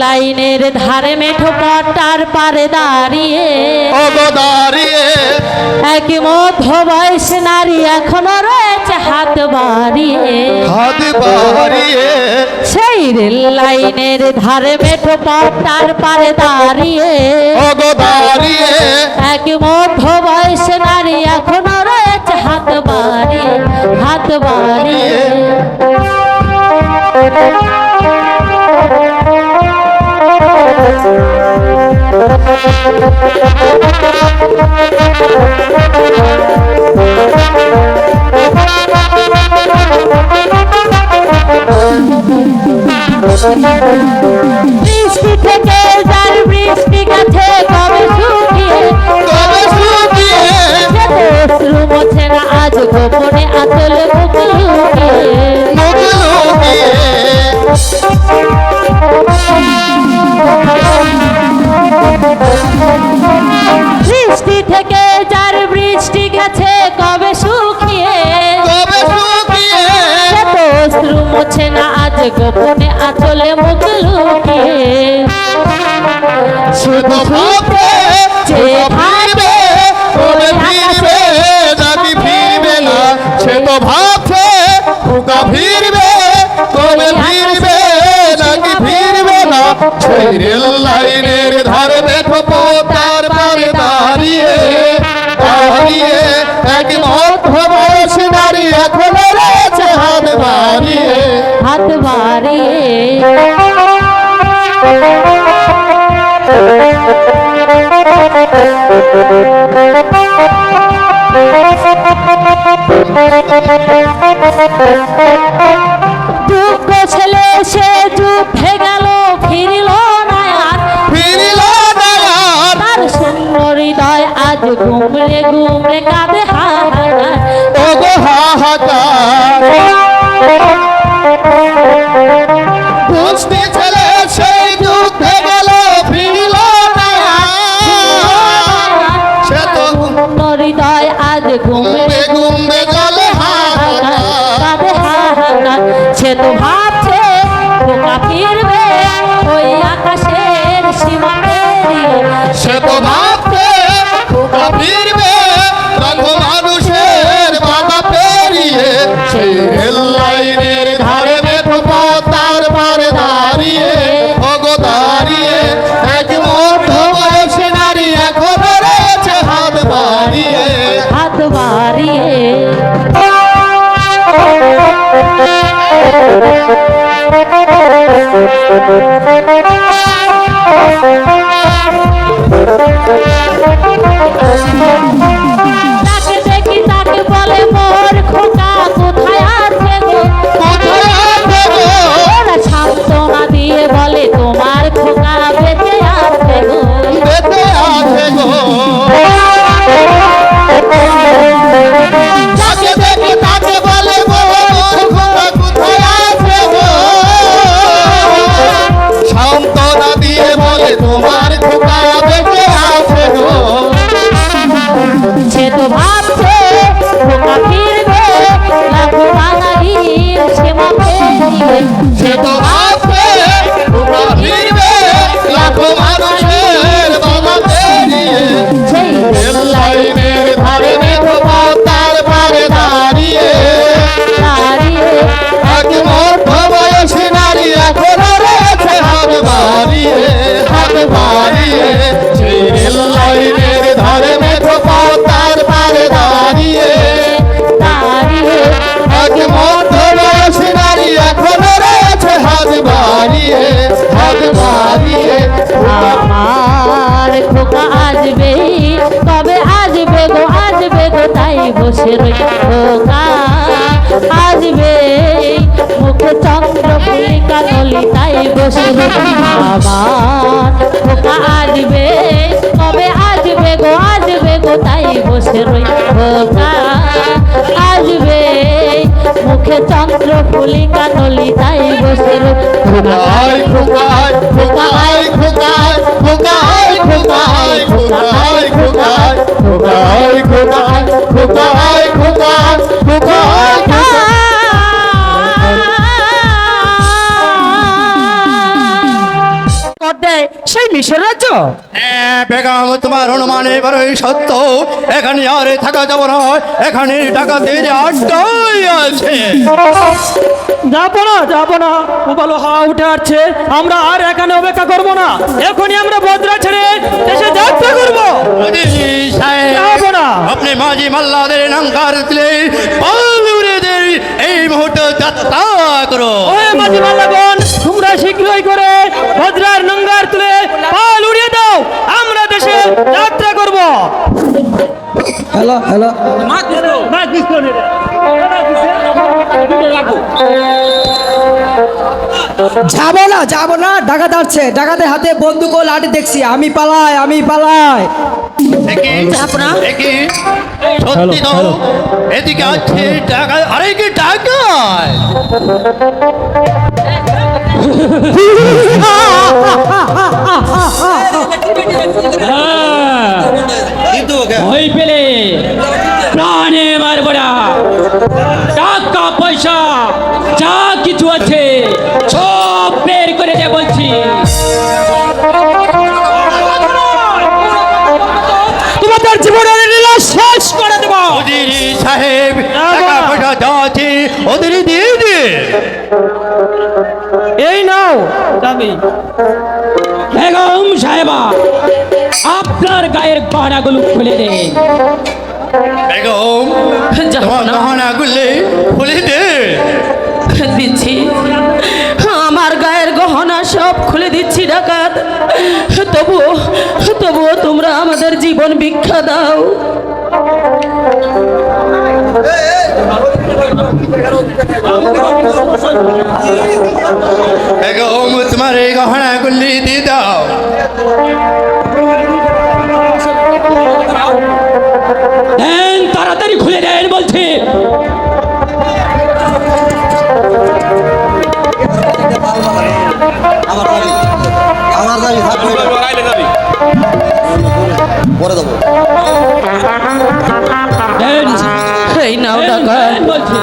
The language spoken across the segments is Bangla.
লাইনের ধারে মেঠো পট্টার পারে দাঁড়িয়ে এক মধ্য বয়স নারী এখনো রয়েছে হাত বাড়িয়ে সেই রেল লাইনের ধারে মেঠো পট্টার পারে দাঁড়িয়ে এক মধ্য বয়স নারী এখনো রয়েছে হাত বাড়িয়ে হাত বাড়িয়ে। বৃষ্টি থেকে যার বৃষ্টি গেছে কবে শুকিয়ে অশ্রু মোছে না আজ গোপনে আতল মুখ লুকিয়ে। বৃষ্টি থেকে যার বৃষ্টি গেছে কবে শুকিয়ে অশ্রু মোছে না আজ গোপনে আঁচলে মুখ লুকিয়ে। শুধু ভাবে যে ভাবে কবে ফিরবে নাকি ফিরবে না, সে তো ভাবছে খোকা ফিরবে কবে ফিরবে নাকি ফিরবে না। সেই রেল লাইনের ধারে মেঠো পথের পারে দাঁড়িয়ে দাঁড়িয়ে এক মধ্য বয়স নারী এখনো রয়েছে হাত বাড়িয়ে হাত বাড়িয়ে। যোগ্য ছেলে সে যুদ্ধে গেল ফিরিল না আর তার শূন্য হৃদয় আজ ঘুমরে ঘুমরে কাঁদে হাহাকার ওগো হাহাকার। বুঝতে ছেলে সেই যুদ্ধে গেল ফিরিল না সে তো শূন্য হৃদয় আজ ঘুমরে ঘুমবে চলে হাহাকার। কাঁদে হাহাকার। সে তো ভাবছে খোকা ফিরবে ওই আকাশের সীমা পেরিয়ে। সে তো ভাবছে খোকা ফিরবে রঙ মানুষের বাধা পেরিয়ে। সেই রেল লাইনের ধারে মেঠো পথের পারে দাঁড়িয়ে ওগো দাঁড়িয়ে এক মধ্য বয়স নারী এখনো রয়েছে হাত বাড়িয়ে হাত বাড়িয়ে। তাকে দেখি তাকে বলে মোর খোকা কোথায় আছে গো, কোথায় আছে গো? ওরা সান্ত্বনা দিয়ে বলে তোমার খোকা বেঁচে আছে গো। বেঁচে আছে গো। যাকে দেখি তাকে বলে গো মোর খোকা কোথায় আছে গো। সান্ত্বনা দিয়ে বলে তোমার খোকা বেঁচে আছে গো। সে তো ভাবছে খোকা ফিরবে লাখো বাঙালির সীমা পেরিয়ে। সে তো ভাবছে খোকা ফিরবে লাখো মানুষের বাধা পেরিয়ে। সেই রেল লাইনের ধারে মেঠো পথের পারে দাঁড়িয়ে দাঁড়িয়ে এক মধ্য বয়সী নারী এখনো রয়েছে হাত বাড়িয়ে হাত বাড়িয়ে। সেই রেল লাইনের ধারে মেঠো পথের পারে দাঁড়িয়ে দাঁড়িয়ে এক মধ্য বয়সী নারী এখনো রয়েছে হাত বাড়িয়ে হাত বাড়িয়ে। আমার খোকা আসবে কবে আসবে গো তাই বসে রই খোকা আসবে মুখে চন্দ্র ফুলিকা নলি তাই বসে রই। আমার খোকা আসবে কবে আসবে গো তাই বসে রই খোকা আসবে মুখে চন্দ্র ফুলিকা নলি তাই বসে রই। খোকাই খোকাই খোকাই খোকাই খোকাই খোকাই খোকাই খোকাই খোকাই খোকাই খোকাই খোকাই খোকাই কিসের রাজ্য? বেগম তোমার অনুমানে বড়ই সত্য, এখানে আর থাকা যাব না, এখানে ডাকাতে যে আড্ডাই আছে। যাবো না ভালো হাওয়া উঠে আসছে, আমরা আর এখানে অপেক্ষা করবো না, এখনই আমরা বদ্রা ছেড়ে দেশে যাত্রা করবো। যাবো না। আপনি মাঝি মাল্লাদের নাঙ্গার দিলে এই মুহূর্তে যাত্রা করো। ওই মাঝি মাল্লাগণ, তোমরা শীঘ্রই করে বদ্রার নঙ্গার তুলে পাল উড়িয়ে দাও, আমরা দেশে যাত্রা করবো। হ্যালো হ্যালো যাবো না ডাকাত আসছে, ডাকাতের হাতে বন্দুক ও লাঠি দেখছি, আমি পালাই। সত্যি তো এদিকে আছে টাকা, আরে কি টাকা? ওই পেলে প্রাণে মারবো না, টাকা পয়সা যা কিছু আছে সব বের করে দে বলছি। তোমাদের জীবনের লীলা শেষ করে দেবো। সাহেব টাকা পয়সা যা আছে ওদের দিয়ে দে। এই নাও যাবি। বেগম সাহেবা, আপনার গায়ের গহনাগুলো খুলে দে। বেগম তোমার গহনাগুলি খুলে দে। দিচ্ছি, আমার গায়ের গহনা সব খুলে দিচ্ছি ডাকাত, তবুও তোমরা আমাদের জীবন ভিক্ষা দাও। বেগম তোমার এই গহনাগুলি দিয়ে দাও। দেন, তাড়াতাড়ি খুলে দেন বলছি। দেন, এই নাও ডাকাত। দেন বলছি।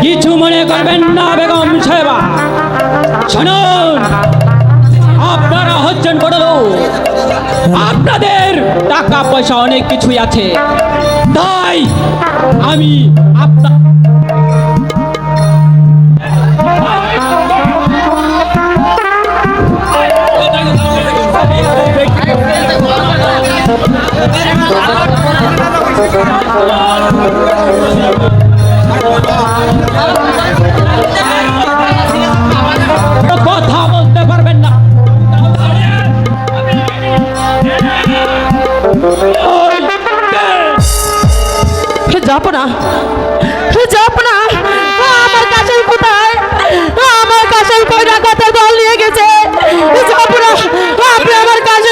কিছু মনে করবেন না বেগম সাহেবা, শুনুন, আপনারা হচ্ছেন বড় লোক, আপনাদের টাকা পয়সা অনেক কিছুই আছে, তাই আমি আপনার কথা বলতে পারবেন না। যাবো না, আমার কাছে কোথায়, আমার কাছে কই ডাকাতের দল নিয়ে গেছে। যাবো না, আপনি আমার কাছে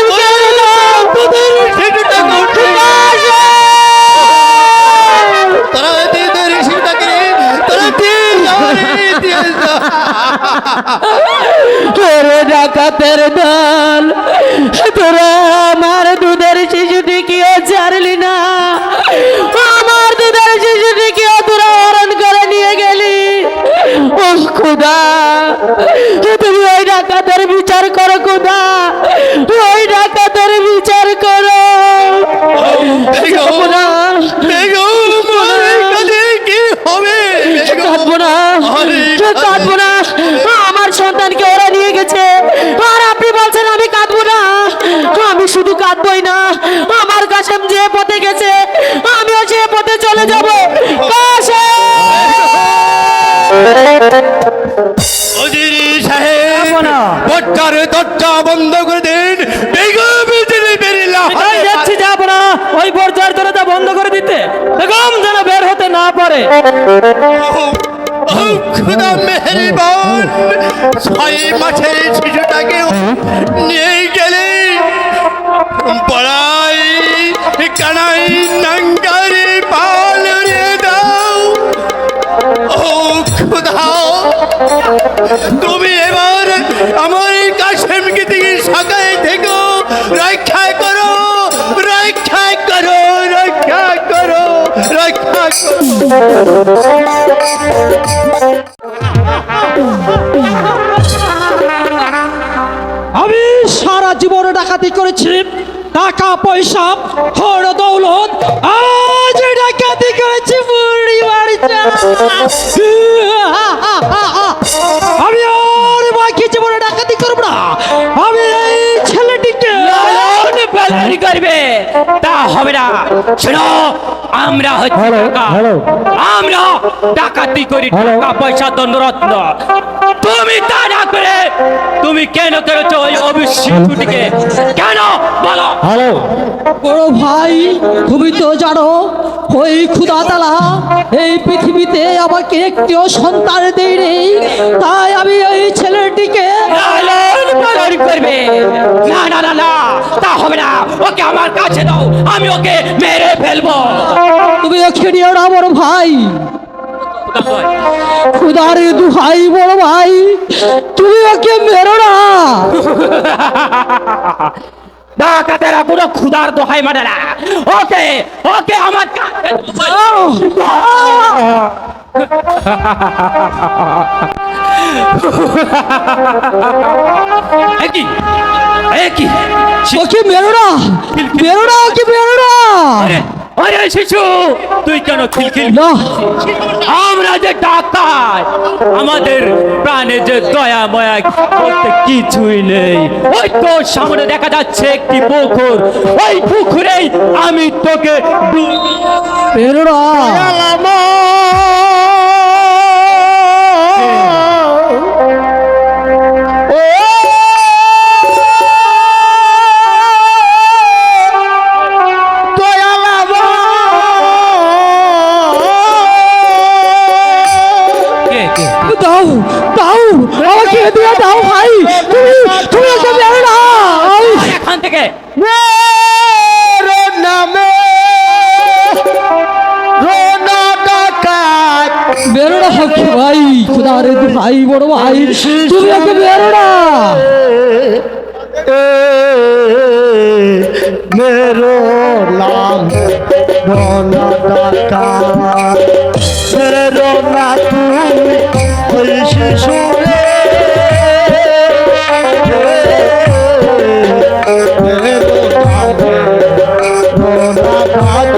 ডাকাতের দল, তোরা আমার দুধের শিশুটিকেও ছাড়লি না, আমার দুধের শিশুটিকেও তোরা হরণ করে নিয়ে গেলি। ও খোদা, তুমি ওই ডাকাতের বিচার করো খোদা, ওই ডাকাতের বিচার করো। কাঁদবো না, আমার সন্তানকে ওরা নিয়ে গেছে, আর আপনি বলছেন আমি কাঁদবো না? আমি শুধু কাঁদবই না, আমার কাশেম যে পথে গেছে আমিও সে পথে চলে যাব। দরজা বন্ধ করে দিন। যাবো না, ওই বর্জার দরজা বন্ধ করে দিতে, বেগম যেন বের হতে না পারে। খুদা মেহেরবান, 6 মাসের শিশুটাকে নিয়ে গেলে বড়াই কানাই নাঙ্গারি পাল রে দাও। ও খুদা, তুমি এবার আমার কাশেমকে থেকে সাকায় থেকে রক্ষা করো, রক্ষা করো, রক্ষা করো, রক্ষা করো। আমি সারা জীবন ডাকাতি করেছি, টাকা পয়সা হর দৌলত, আজ ডাকাতি করেছি বুড়ি বাড়িতে। আমি আর বাকি জীবনে ডাকাতি করব না। আমি এই ছেলেটিকে লালন পালন করবে, তা হবে না। শোনো, আমরা হচ্ছে টাকা, আমরা ডাকাতি করি, টাকা পয়সা দণ্ডরত্ন। তুমি তা না করে তুমি কেন করেছো ওই অবিশ্বাসটিকে? কেন বলো? বড় ভাই, তুমি তো জানো ওই খুদা তালা এই পৃথিবীতে আমাকে একটিও সন্তান দেয়নি, তাই আমি ওই ছেলেটিকে লালন পালন করবে। না না না না, তা হবে না। ওকে আমার কাছে দাও, আমি ওকে মেরে ফেলবো। তুমি ওকে নিও না বড় ভাই, খুদার দুহাই বড় ভাই, তুমি ওকে মেরো না। ডাকাতেরা কোনো ক্ষুধার দোহাই মানে না। ওকে ওকে আমার কাছে দাও। একই একই ওকে মেরো না, মেরো না, ওকে মেরো না। আরে শিশু, তুই কেন খিলখিল? না, আমরা যে ডাকাত, আমাদের প্রাণে যে দয়া ময়া বলতে কিছুই নেই। ওই তো সামনে দেখা যাচ্ছে একটি পুকুর, ওই পুকুরেই আমি তোকে মেরো না। দাও দাও, আমাকে দিয়ে দাও ভাই, তুমি তুমি ওকে মেরো না। এখান থেকে মেরো না ওকে ভাই, খুদার ভাই বড় ভাই, তুমি ওকে মেরো না। मेरो नाम रोना डाका मेरो ना तू कोई शिशु रे मेरो नाम रोना डाका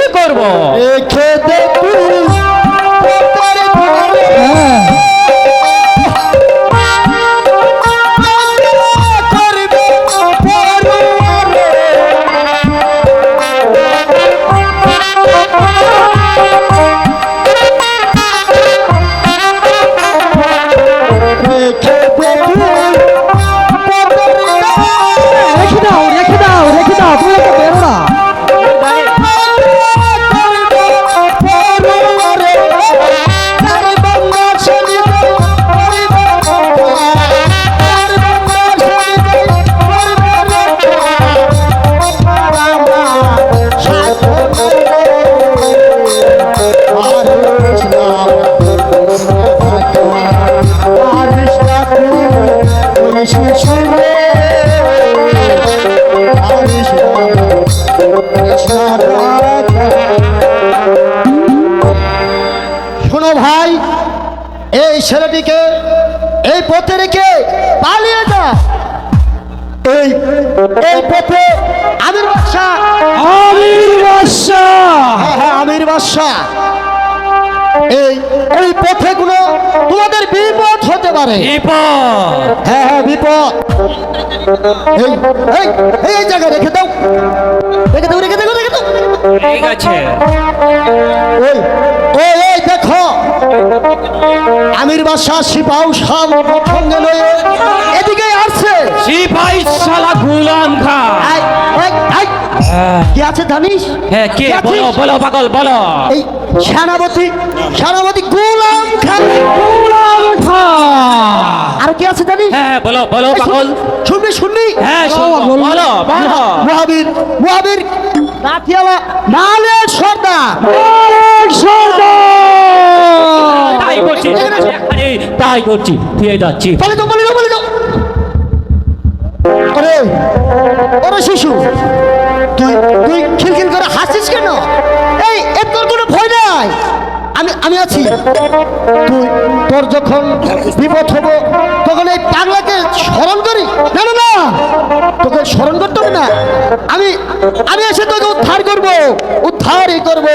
কি করব রেখে দে তুই পথের ধারে হ্যাঁ করবে পররে। রেখে দে তুই পথের ধারে রেখে দাও রেখে দাও রেখে দাও তুমি তো বেরো না শোনো ভাই, এই ছেলেটিকে এই পথে রেখে পালিয়ে যা। এই এই পথে আমির বাদশাহ, আমির বাদশাহ হ্যাঁ হ্যাঁ আমির বাদশাহ, এই এই পথে কোনো তোমাদের বিপদ হতে পারে। বিপদ হ্যাঁ হ্যাঁ বিপদ। এই এই এই জায়গায় রেখে দাও, রেখে দাও, রেখে দাও, রেখে দাও। ঠিক আছে ওই ওই এই দেখো, আমির বাদশাহ সিপাহ সব সঙ্গে লয়ে এদিকে আসছে। সিপাই শালা গুলাম খা এই, এই, এই, কি আছে জানিস? হ্যাঁ কে কি আছে? বলো বলো পাগল বলো এই সেনাপতি, সেনাপতি গুলাম খান। গুলাম খান আর কি আছে জানিস? হ্যাঁ বলো বলো এই পাগল শুনবি শুনবি? হ্যাঁ শুনবো, বলো। বলো বলো মুহাবির, মুহাবির নাথিয়ালা মালের সর্দার। তাই করছি আরে, তাই করছি দিয়ে যাচ্ছি বলে দাও, বলে দাও, বলে দাও। ওরে ওরে শিশু, তুই তুই খিলখিল করে হাসিস কেন? এই এর তোর কোনো ভয় নাই, আমি আমি আছি। তুই তোর যখন বিপদ হবো তখন এই পাগলাকে স্মরণ করি। না না না, তোকে স্মরণ করতে হবে না, আমি আমি এসে তোকে উদ্ধার করবো, উদ্ধারই করবো।